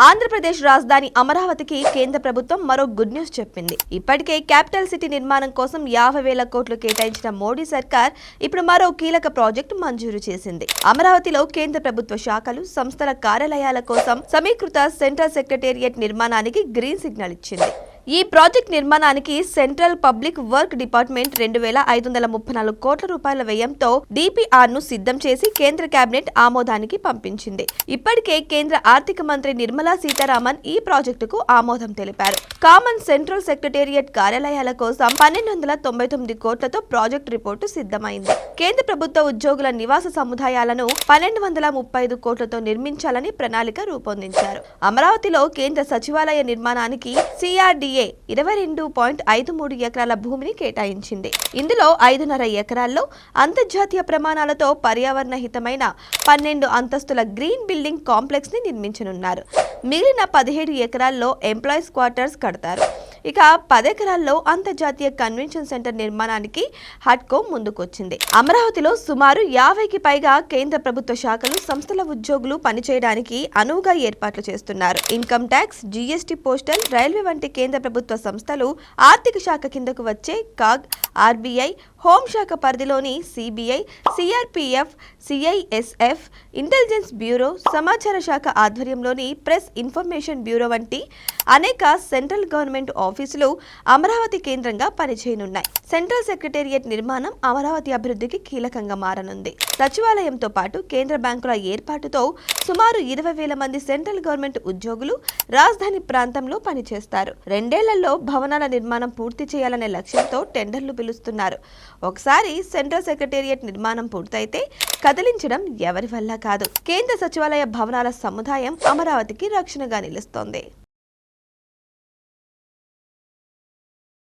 ఆంధ్రప్రదేశ్ రాజధాని అమరావతికి కేంద్ర ప్రభుత్వం మరో గుడ్ న్యూస్ చెప్పింది. ఇప్పటికే క్యాపిటల్ సిటీ నిర్మాణం కోసం 50,000 కోట్లు కేటాయించిన మోడీ సర్కార్ ఇప్పుడు మరో కీలక ప్రాజెక్టు మంజూరు చేసింది. అమరావతిలో కేంద్ర ప్రభుత్వ శాఖలు, సంస్థల కార్యాలయాల కోసం సమీకృత సెంట్రల్ సెక్రటేరియట్ నిర్మాణానికి గ్రీన్ సిగ్నల్ ఇచ్చింది. ఈ ప్రాజెక్ట్ నిర్మాణానికి సెంట్రల్ పబ్లిక్ వర్క్ డిపార్ట్మెంట్ 2,534 కోట్ల రూపాయల వ్యయంతో డిపిఆర్ ను సిద్ధం చేసి కేంద్ర కేబినెట్ ఆమోదానికి పంపించింది. ఇప్పటికే కేంద్ర ఆర్థిక మంత్రి నిర్మలా సీతారామన్ ఈ ప్రాజెక్టుకు ఆమోదం తెలిపారు. కామన్ సెంట్రల్ సెక్రటేరియట్ కార్యాలయాల కోసం 1,299 కోట్లతో ప్రాజెక్టు రిపోర్టు సిద్ధమైంది. కేంద్ర ప్రభుత్వ ఉద్యోగుల నివాస సముదాయాలను 1,235 కోట్లతో నిర్మించాలని ప్రణాళిక రూపొందించారు. అమరావతిలో కేంద్ర సచివాలయ నిర్మాణానికి సిఆర్డీఏ 22.53 ఎకరాల భూమిని కేటాయించింది. ఇందులో 5.5 ఎకరాల్లో అంతర్జాతీయ ప్రమాణాలతో పర్యావరణ హితమైన 12 అంతస్తుల గ్రీన్ బిల్డింగ్ కాంప్లెక్స్ ని నిర్మించనున్నారు. మిగిలిన 17 ఎకరాల్లో ఎంప్లాయీస్ క్వార్టర్స్ కడతారు. ఇక 10 ఎకరాల్లో అంతర్జాతీయ కన్వెన్షన్ సెంటర్ నిర్మాణానికి హడ్కో ముందుకొచ్చింది. అమరావతిలో సుమారు 50కి పైగా కేంద్ర ప్రభుత్వ శాఖలు, సంస్థల ఉద్యోగులు పనిచేయడానికి అనువుగా ఏర్పాట్లు చేస్తున్నారు. Income tax, GST, postal, railway వంటి కేంద్ర ప్రభుత్వ సంస్థలు, ఆర్థిక శాఖ కిందకు వచ్చే కాగ్, ఆర్బీఐ, హోంశాఖ పరిధిలోని CBI, CRPF, CISF, intelligence bureau, సమాచార శాఖ ఆధ్వర్యంలోని ప్రెస్ ఇన్ఫర్మేషన్ బ్యూరో వంటి అనేక సెంట్రల్ గవర్నమెంట్ ఆఫీసులు అమరావతి కేంద్రంగా పనిచేయనున్నాయి. సెంట్రల్ సెక్రటేరియట్ నిర్మాణం అమరావతి అభివృద్ధికి కీలకంగా మారనుంది. సచివాలయంతో పాటు కేంద్ర బ్యాంకుల ఏర్పాటుతో సుమారు 20,000 మంది సెంట్రల్ గవర్నమెంట్ ఉద్యోగులు రాజధాని ప్రాంతంలో పనిచేస్తారు. 2 ఏళ్లలో భవనాల నిర్మాణం పూర్తి చేయాలనే లక్ష్యంతో టెండర్లు పిలుస్తున్నారు. ఒకసారి సెంట్రల్ సెక్రటేరియట్ నిర్మాణం పూర్తయితే కదిలించడం ఎవరి వల్ల కాదు. కేంద్ర సచివాలయ భవనాల సముదాయం అమరావతికి రక్షణగా నిలుస్తోంది.